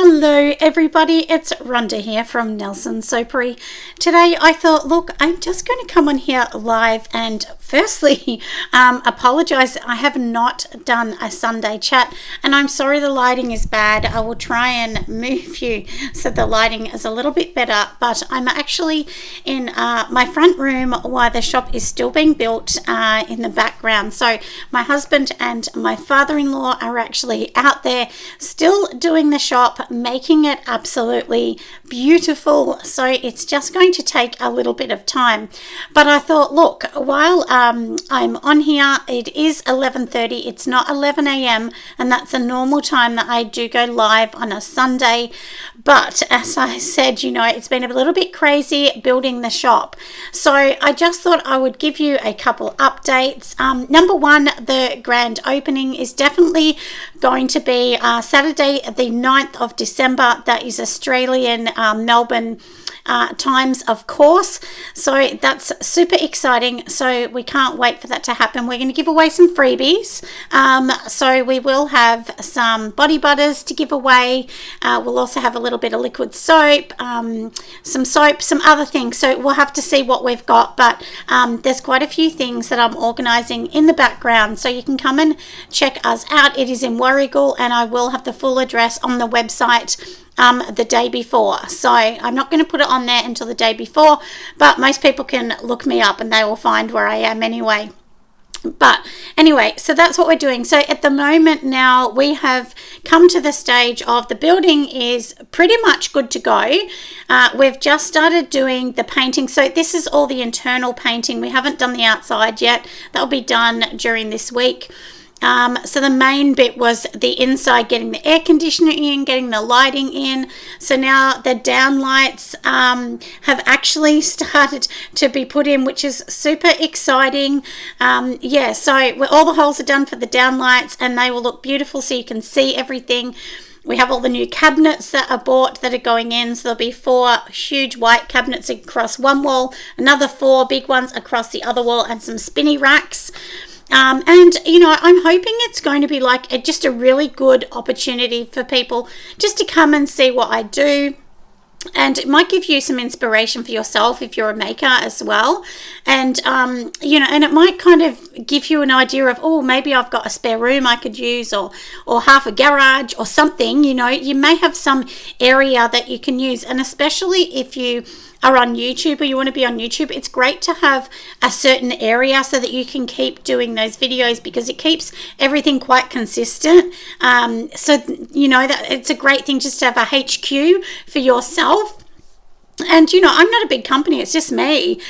Hello everybody, it's Rhonda here from Nelson Soapery. Today I thought, look, I'm just going to come on here live and firstly apologize. I have not done a Sunday chat and I'm sorry the lighting is bad. I will try and move you so the lighting is a little bit better, but I'm actually in my front room while the shop is still being built in the background. So my husband and my father-in-law are actually out there still doing the shop, making it absolutely beautiful. So it's just going to take a little bit of time, but I thought, look, while I'm on here, it is 11:30, it's not 11 a.m. and that's a normal time that I do go live on a Sunday. But as I said, you know, it's been a little bit crazy building the shop, so I just thought I would give you a couple updates. Number one, the grand opening is definitely going to be Saturday the 9th of December. That is Australian Melbourne times, of course, so that's super exciting. So we can't wait for that to happen. We're going to give away some freebies, so we will have some body butters to give away. We'll also have a little bit of liquid soap, some soap, some other things, so we'll have to see what we've got, but there's quite a few things that I'm organizing in the background, so you can come and check us out. It is in Warragul and I will have the full address on the website the day before, so I'm not going to put it on there until the day before, but most people can look me up and they will find where I am anyway. But anyway, so that's what we're doing. So at the moment now we have come to the stage of the building is pretty much good to go. We've just started doing the painting, so this is all the internal painting. We haven't done the outside yet. That'll be done during this week. So the main bit was the inside, getting the air conditioner in, getting the lighting in. So now the down lights have actually started to be put in, which is super exciting. Yeah, so all the holes are done for the down lights and they will look beautiful so you can see everything. We have all the new cabinets that are bought that are going in. So there'll be 4 huge white cabinets across one wall, another 4 big ones across the other wall, and some spinny racks. And you know, I'm hoping it's going to be like just a really good opportunity for people just to come and see what I do. And it might give you some inspiration for yourself if you're a maker as well. And, you know, and it might kind of give you an idea of, oh, maybe I've got a spare room I could use, or half a garage or something. You know, you may have some area that you can use. And especially if you are on YouTube or you want to be on YouTube, it's great to have a certain area so that you can keep doing those videos, because it keeps everything quite consistent. So, you know, that it's a great thing just to have a HQ for yourself. And, you know, I'm not a big company, it's just me,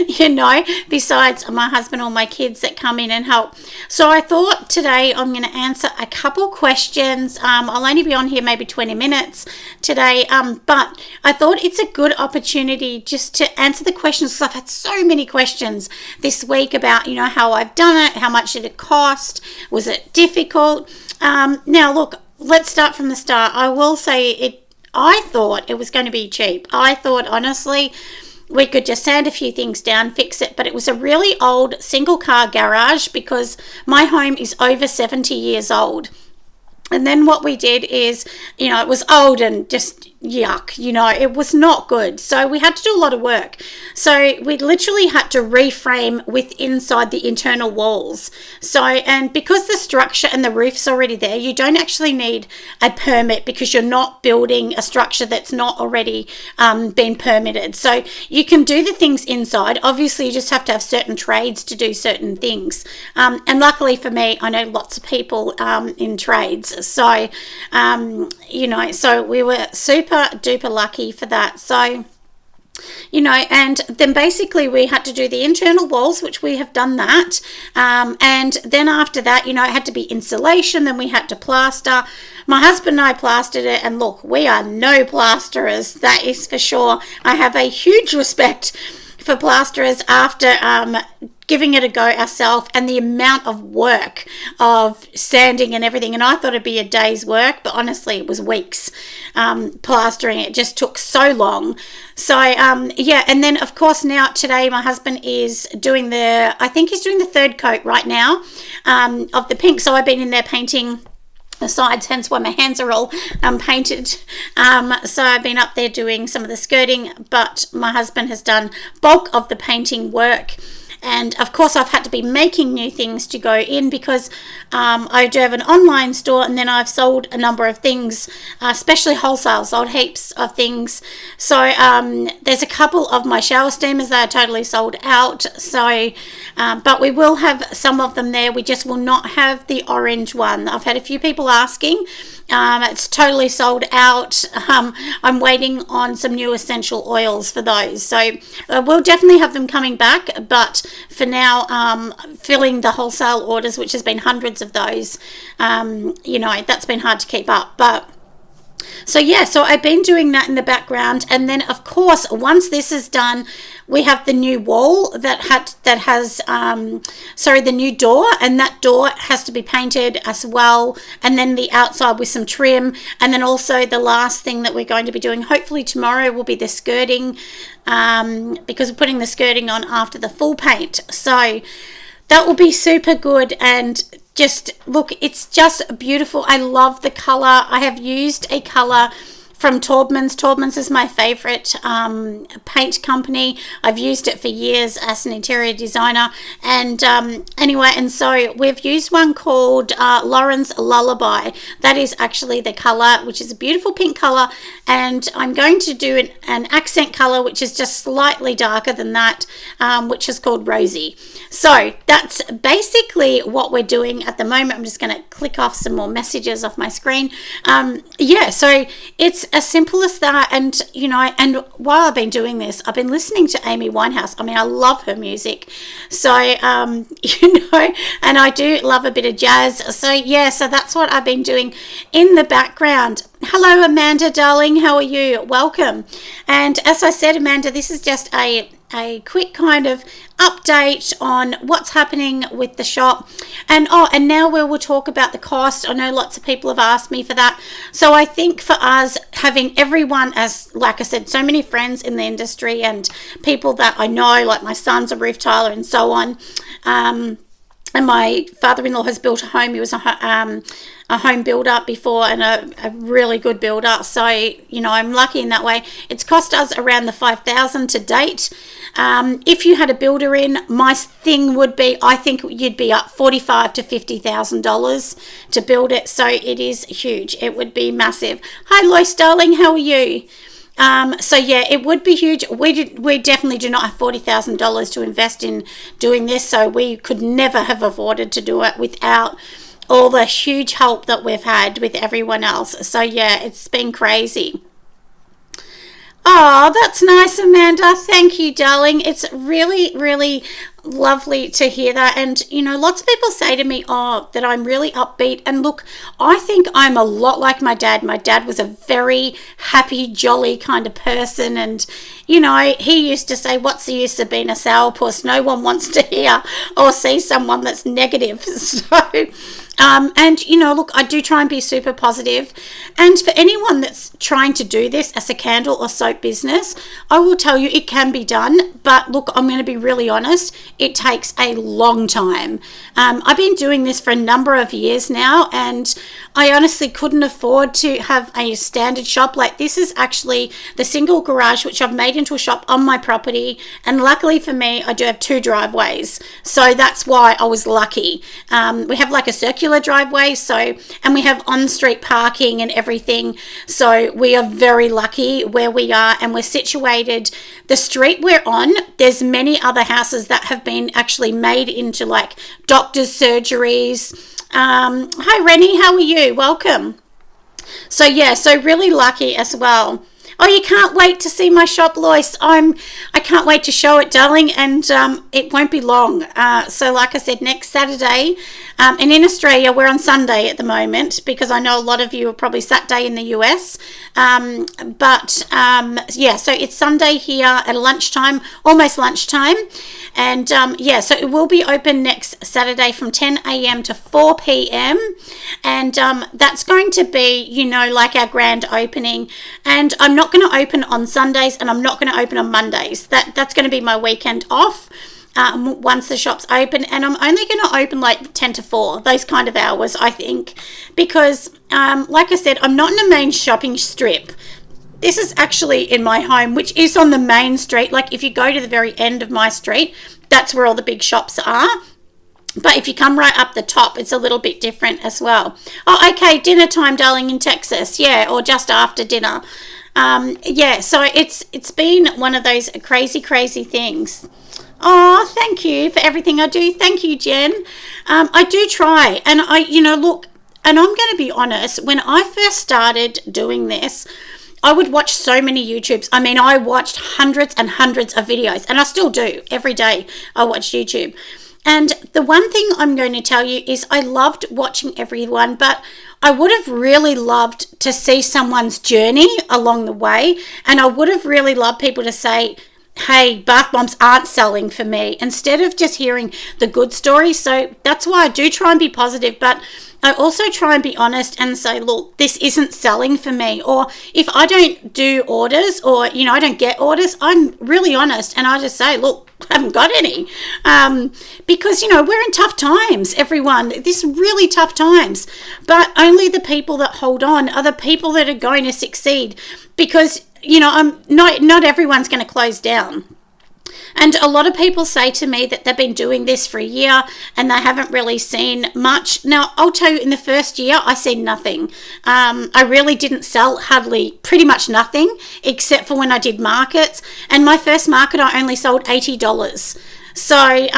you know, besides my husband or my kids that come in and help. So I thought today I'm going to answer a couple questions. I'll only be on here maybe 20 minutes today, but I thought it's a good opportunity just to answer the questions, because I've had so many questions this week about, you know, how I've done it, how much did it cost, was it difficult? Now, look, let's start from the start. I will say I thought it was going to be cheap. I thought, honestly, we could just sand a few things down, fix it. But it was a really old single car garage, because my home is over 70 years old. And then what we did is, you know, it was old and just yuck, you know, it was not good. So we had to do a lot of work. So we literally had to reframe with inside the internal walls. So, and because the structure and the roof's already there, you don't actually need a permit, because you're not building a structure that's not already been permitted. So you can do the things inside. Obviously, you just have to have certain trades to do certain things. And luckily for me, I know lots of people in trades. So, you know, so we were super duper lucky for that. So, you know, and then basically we had to do the internal walls, which we have done that. And then after that, you know, it had to be insulation. Then we had to plaster. My husband and I plastered it, and look, we are no plasterers, that is for sure. I have a huge respect for plasterers after giving it a go ourselves, and the amount of work of sanding and everything. And I thought it'd be a day's work, but honestly it was weeks plastering. It just took so long. So yeah, and then of course now today my husband is doing I think he's doing the third coat right now of the pink. So I've been in there painting the sides, hence why my hands are all painted. So I've been up there doing some of the skirting, but my husband has done bulk of the painting work. And of course I've had to be making new things to go in because I do have an online store, and then I've sold a number of things, especially wholesale, sold heaps of things. So there's a couple of my shower steamers that are totally sold out. So but we will have some of them there. We just will not have the orange one. I've had a few people asking. It's totally sold out. I'm waiting on some new essential oils for those. So we'll definitely have them coming back, but for now, filling the wholesale orders, which has been hundreds of those, that's been hard to keep up. But so yeah, so I've been doing that in the background, and then of course once this is done, we have the new wall that has the new door, and that door has to be painted as well, and then the outside with some trim, and then also the last thing that we're going to be doing hopefully tomorrow will be the skirting, because we're putting the skirting on after the full paint. So that will be super good, and just look, it's just beautiful. I love the color. I have used a color from Taubmans. Taubmans is my favorite paint company. I've used it for years as an interior designer, and anyway, and so we've used one called Lauren's Lullaby. That is actually the color, which is a beautiful pink color, and I'm going to do an accent color which is just slightly darker than that, which is called Rosy. So that's basically what we're doing at the moment. I'm just going to click off some more messages off my screen. So it's as simple as that. And and while I've been doing this, I've been listening to Amy Winehouse. I mean, I love her music, so and I do love a bit of jazz. So yeah, so that's what I've been doing in the background. Hello Amanda, darling, how are you? Welcome. And as I said, Amanda, this is just a quick kind of update on what's happening with the shop, and now we will talk about the cost. I know lots of people have asked me for that. So I think for us, having everyone, as like I said, so many friends in the industry and people that I know, like my son's a roof tiler and so on, and my father-in-law has built a home. He was a home builder before, and a really good builder. So I'm lucky in that way. It's cost us around the $5,000 to date. If you had a builder in, my thing would be, I think you'd be up $45,000 to $50,000 to build it. So it is huge. It would be massive. Hi Lois, darling, how are you? So yeah, it would be huge. We definitely do not have $40,000 to invest in doing this, so we could never have afforded to do it without all the huge help that we've had with everyone else. So yeah, it's been crazy. Oh, that's nice, Amanda. Thank you, darling. It's really, really lovely to hear that. And lots of people say to me, that I'm really upbeat, and look, I think I'm a lot like my dad. My dad was a very happy, jolly kind of person, and he used to say, what's the use of being a sourpuss? No one wants to hear or see someone that's negative. So look, I do try and be super positive. And for anyone that's trying to do this as a candle or soap business, I will tell you it can be done. But look, I'm going to be really honest, it takes a long time. I've been doing this for a number of years now, and I honestly couldn't afford to have a standard shop. Like, this is actually the single garage which I've made into a shop on my property, and luckily for me, I do have 2 driveways, so that's why I was lucky. We have like a circular driveway, and we have on-street parking and everything, so we are very lucky where we are, and we're situated. The street we're on, there's many other houses that have been actually made into like doctors' surgeries. Hi Rennie, how are you? Welcome. So yeah, so really lucky as well. Oh, you can't wait to see my shop, Lois. I can't wait to show it, darling, and it won't be long. So like I said, next Saturday, and in Australia, we're on Sunday at the moment, because I know a lot of you are probably Saturday in the US. Yeah, so it's Sunday here at lunchtime, almost lunchtime. And yeah, so it will be open next Saturday from 10 a.m. to 4 p.m. And that's going to be, like our grand opening. And I'm not going to open on Sundays, and I'm not going to open on Mondays. That's going to be my weekend off. once the shop's open, and I'm only going to open like 10 to 4, those kind of hours, I think, because like I said, I'm not in a main shopping strip. This is actually in my home, which is on the main street. Like if you go to the very end of my street, that's where all the big shops are. But if you come right up the top, it's a little bit different as well. Oh, okay, dinner time, darling, in Texas. Yeah, or just after dinner. Yeah, so it's been one of those crazy things. Oh, thank you for everything I do. Thank you, Jen. I do try, and look, and I'm going to be honest, when I first started doing this, I would watch so many YouTubes. I mean, I watched hundreds and hundreds of videos, and I still do. Every day I watch YouTube. And the one thing I'm going to tell you is I loved watching everyone, but I would have really loved to see someone's journey along the way. And I would have really loved people to say, hey, bath bombs aren't selling for me, instead of just hearing the good stories. So that's why I do try and be positive, but I also try and be honest and say, look, this isn't selling for me. Or if I don't do orders, or, I don't get orders, I'm really honest and I just say, look, I haven't got any. Because, we're in tough times, everyone. This really tough times. But only the people that hold on are the people that are going to succeed, because I'm not everyone's going to close down. And a lot of people say to me that they've been doing this for a year and they haven't really seen much. Now, I'll tell you, in the first year, I seen nothing. I really didn't sell hardly, pretty much nothing, except for when I did markets. And my first market, I only sold $80. So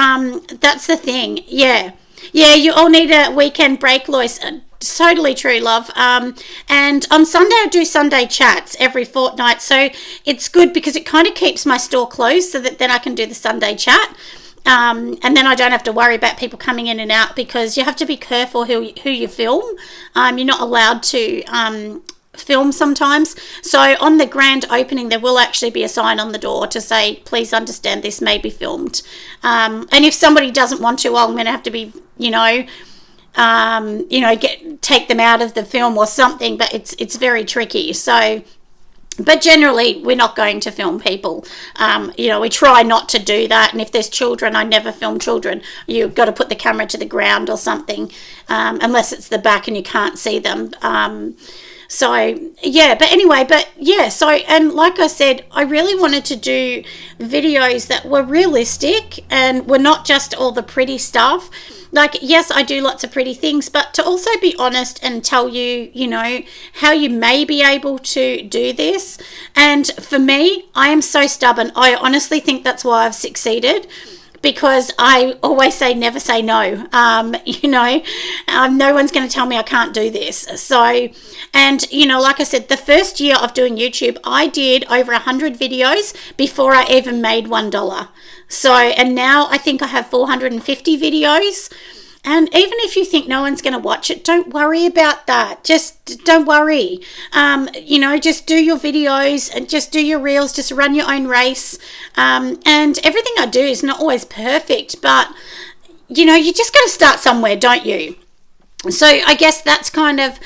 that's the thing. Yeah, you all need a weekend break, Lois. Totally true, love. And on Sunday I do Sunday chats every fortnight, so it's good because it kind of keeps my store closed, so that then I can do the Sunday chat, and then I don't have to worry about people coming in and out, because you have to be careful who you film. You're not allowed to film sometimes. So on the grand opening, there will actually be a sign on the door to say, please understand this may be filmed, and if somebody doesn't want to, I'm going to have to be take them out of the film or something, but it's very tricky. So, but generally we're not going to film people. We try not to do that, and if there's children, I never film children. You've got to put the camera to the ground or something, unless it's the back and you can't see them. So and like I said, I really wanted to do videos that were realistic and were not just all the pretty stuff. Like, yes, I do lots of pretty things, but to also be honest and tell you, how you may be able to do this. And for me, I am so stubborn. I honestly think that's why I've succeeded, because I always say never say no. No one's going to tell me I can't do this. So, and like I said, the first year of doing YouTube, I did over 100 videos before I even made $1. So, and now I think I have 450 videos. And even if you think no one's going to watch it, don't worry about that. Just don't worry. Just do your videos and just do your reels, just run your own race. And everything I do is not always perfect, but, you just got to start somewhere, don't you? So I guess that's kind of,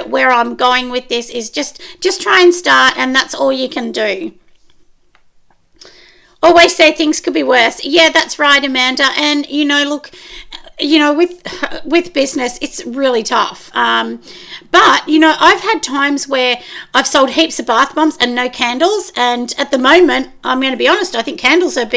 where I'm going with this, is just try and start, and that's all you can do. Always say things could be worse. Yeah, that's right, Amanda. And, look, with business, it's really tough. But, I've had times where I've sold heaps of bath bombs and no candles. And at the moment, I'm going to be honest, I think candles are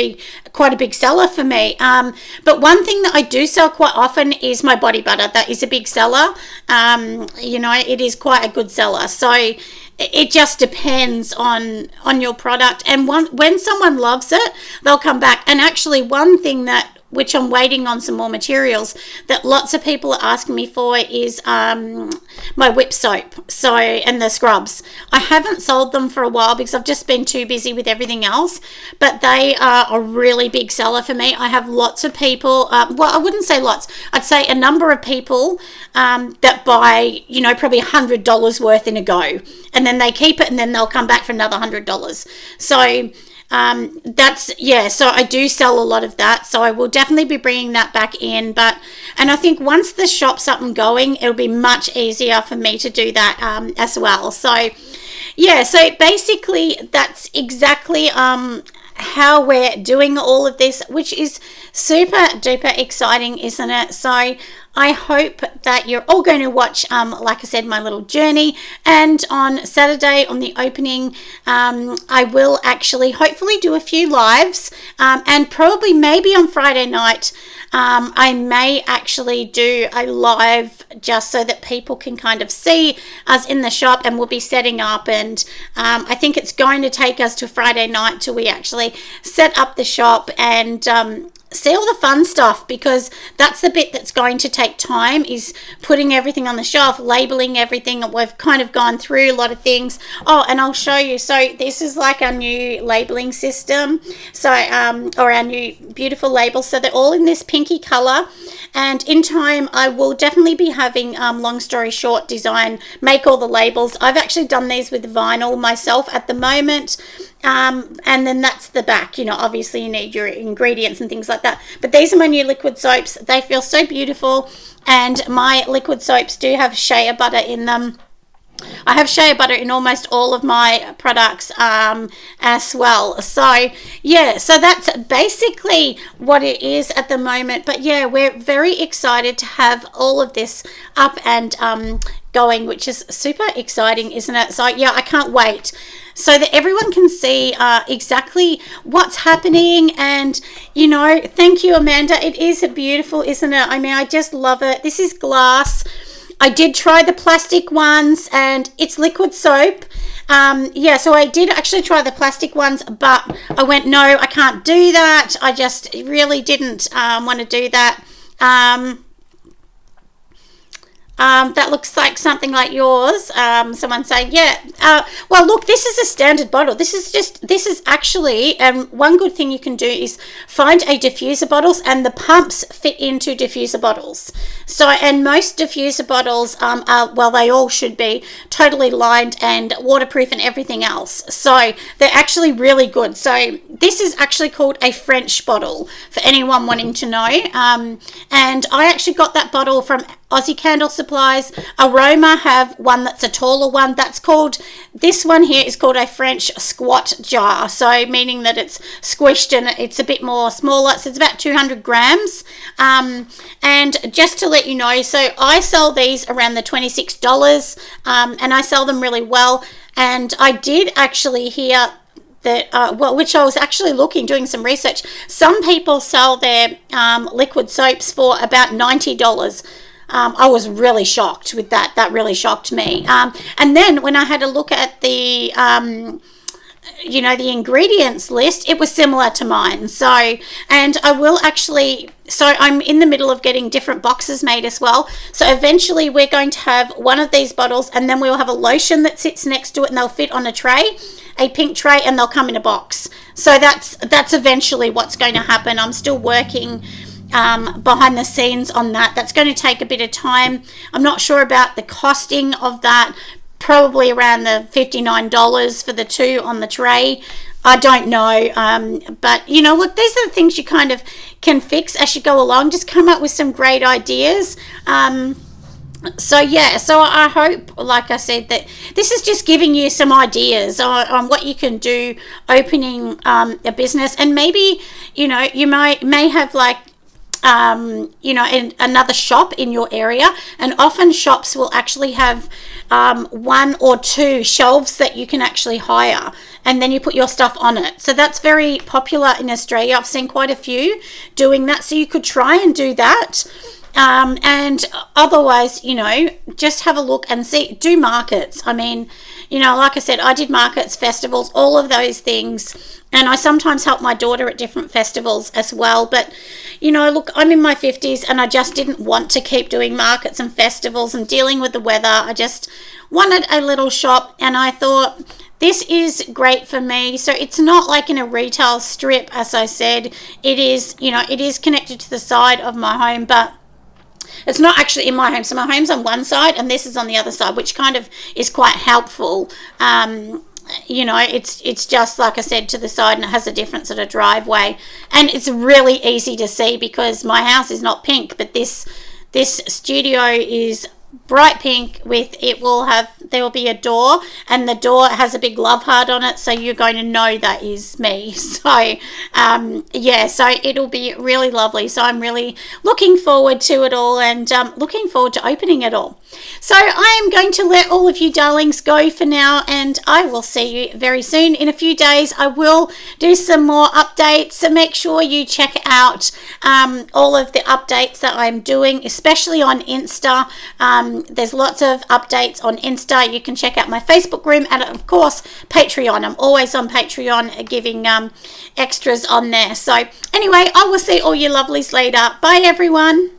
quite a big seller for me. But one thing that I do sell quite often is my body butter. That is a big seller. It is quite a good seller. So it just depends on your product. And when someone loves it, they'll come back. And actually, one thing which I'm waiting on some more materials that lots of people are asking me for is my whip soap, and the scrubs. I haven't sold them for a while because I've just been too busy with everything else, but they are a really big seller for me. I have lots of people, I wouldn't say lots, I'd say a number of people that buy, probably $100 worth in a go, and then they keep it, and then they'll come back for another $100. So so I do sell a lot of that, so I will definitely be bringing that back in. And I think once the shop's up and going, it'll be much easier for me to do that as well. So so basically that's exactly how we're doing all of this, which is super duper exciting, isn't it? So I hope that you're all going to watch, like I said, my little journey. And on Saturday, on the opening, I will actually hopefully do a few lives, and probably maybe on Friday night, I may actually do a live just so that people can kind of see us in the shop, and we'll be setting up. And I think it's going to take us to Friday night till we actually set up the shop and see all the fun stuff, because that's the bit that's going to take time, is putting everything on the shelf, labeling everything. We've kind of gone through a lot of things. Oh, and I'll show you. So this is like our new labeling system, so or our new beautiful labels. So they're all in this pinky color, and in time I will definitely be having long story short design make all the labels. I've actually done these with vinyl myself at the moment. And then that's the back. You know, obviously you need your ingredients and things like that, but these are my new liquid soaps. They feel so beautiful, and my liquid soaps do have shea butter in them. I have shea butter in almost all of my products as well. So yeah, so that's basically what it is at the moment. But yeah, we're very excited to have all of this up and going, which is super exciting, isn't it? So yeah, I can't wait, so that everyone can see exactly what's happening. And you know, thank you, Amanda. It is beautiful, isn't it? I mean, I just love it. This is glass. I did try the plastic ones, and it's liquid soap. Yeah, so I did actually try the plastic ones, but I went, no, I can't do that. I just really didn't want to do that. That looks like something like yours. Someone saying, yeah. Well, look, this is a standard bottle. This is actually, one good thing you can do is find a diffuser bottles, and the pumps fit into diffuser bottles. So, and most diffuser bottles are, well, they all should be totally lined and waterproof and everything else. So they're actually really good. So this is actually called a French bottle, for anyone wanting to know. And I actually got that bottle from Aussie Candle Supplies. Aroma have one that's a taller one. That's called, this one here is called a French squat jar. So meaning that it's squished and it's a bit more smaller. So it's about 200 grams. And just to let you know, so I sell these around the $26, and I sell them really well. And I did actually hear that, well, which I was actually doing some research. Some people sell their liquid soaps for about $90. I was really shocked with that. That really shocked me. And then when I had a look at the, you know, the ingredients list, it was similar to mine. So, and I will actually, so I'm in the middle of getting different boxes made as well. So eventually we're going to have one of these bottles, and then we'll have a lotion that sits next to it, and they'll fit on a tray, a pink tray, and they'll come in a box. So that's eventually what's going to happen. I'm still working behind the scenes on that. That's going to take a bit of time. I'm not sure about the costing of that. Probably around the $59 for the two on the tray. I don't know, but you know, look, these are the things you kind of can fix as you go along. Just come up with some great ideas. So yeah, so I hope, like I said, that this is just giving you some ideas on what you can do opening a business. And maybe, you know, you may have like, you know, another shop in your area, and often shops will actually have one or two shelves that you can actually hire, and then you put your stuff on it. So that's very popular in Australia. I've seen quite a few doing that, so you could try and do that. And otherwise, you know, just have a look and see, do markets. I mean, you know, like I said, I did markets, festivals, all of those things. And I sometimes help my daughter at different festivals as well. But, you know, look, I'm in my 50s, and I just didn't want to keep doing markets and festivals and dealing with the weather. I just wanted a little shop, and I thought, this is great for me. So it's not like in a retail strip, as I said. It is, you know, it is connected to the side of my home, but it's not actually in my home. So my home's on one side and this is on the other side, which kind of is quite helpful. You know, it's just, like I said, to the side, and it has a different sort of driveway, and it's really easy to see because my house is not pink, but this studio is bright pink with, it will have there will be a door, and the door has a big love heart on it, so you're going to know that is me. So yeah, so it'll be really lovely. So I'm really looking forward to it all, and looking forward to opening it all. So I am going to let all of you darlings go for now, and I will see you very soon. In a few days I will do some more updates, so make sure you check out all of the updates that I'm doing, especially on Insta. There's lots of updates on Insta. You can check out my Facebook room, and of course Patreon. I'm always on Patreon giving extras on there. So anyway, I will see all you lovelies later. Bye everyone.